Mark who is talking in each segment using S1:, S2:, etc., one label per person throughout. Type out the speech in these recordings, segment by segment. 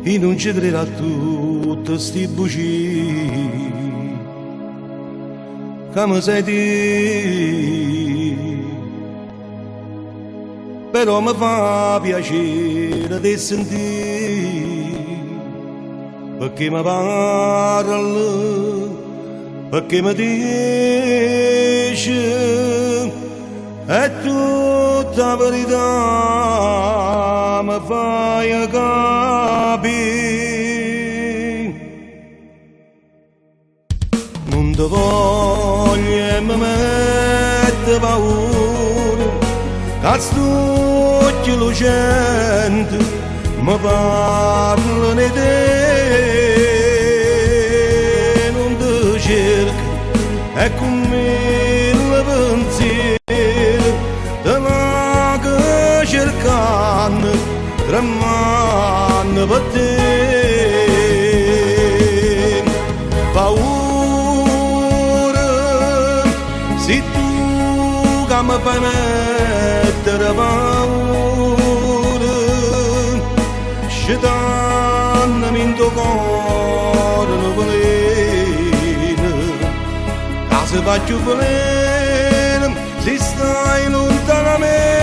S1: e non ci crederà tutte sti bugie che mi sai dire, però mi fa piacere di sentire, perché mi parla, perché mi dice è tutta verità, mi fai capire. Non ti voglio e mi mette paura, che st'occhi lucenti mi parlano di te. Non ti cerco e con mille pensieri te la che cercando tremando per te. Paura, se tu che mi fai mettere paura, scetannami in tuo cuore non veleno, che se faccio veleno se stai lontano da me.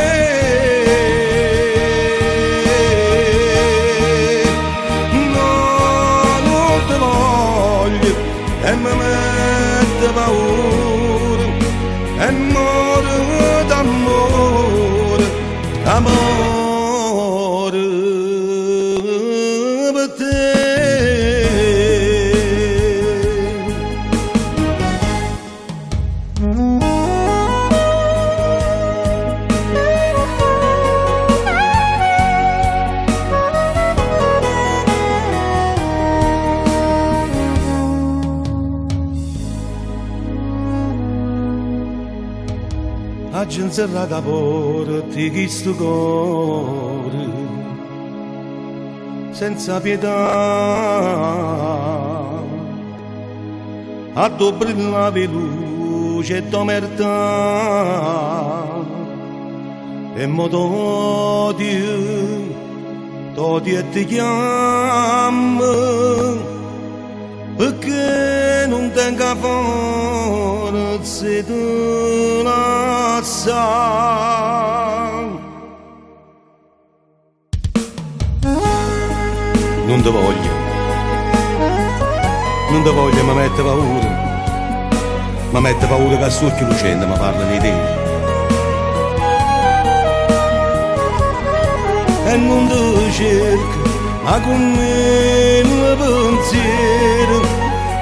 S1: E mi mette paura, e muore d'amore, amore per te. Oggi inserrata a porta di questo cuore, senza pietà, a tu brillavi luce e t'omertà, e mo t'odio e ti chiamo, perché non tengo forza e tu la sai. Non ti voglio, mi mette paura che a succhio lucente mi parla di te. E non ti cerco, ma con me il pensiero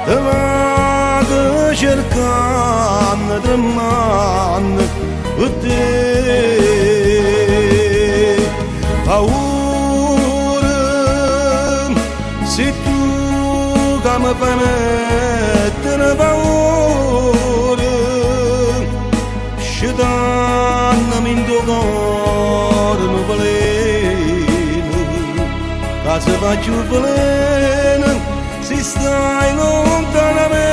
S1: te la che cercando tremando per te. Paura, se tu che mi fai mettere paura, scetannami in tuo cuore non veleno, che se faccio veleno se stai lontano da me.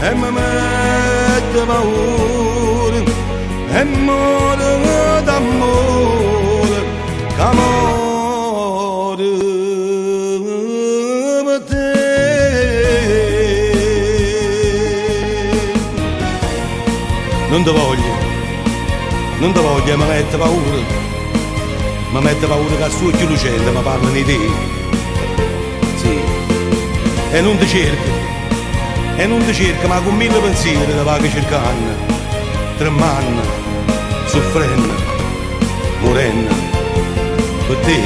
S1: E mi mette paura, e muore d'amore, che amore per te. Non ti voglio, e mi mette paura che a succhio lucente mi parlano di te. Sì, e non ti cerco, ma con mille pensieri te vado cercando, tremando, soffrendo, morendo per te.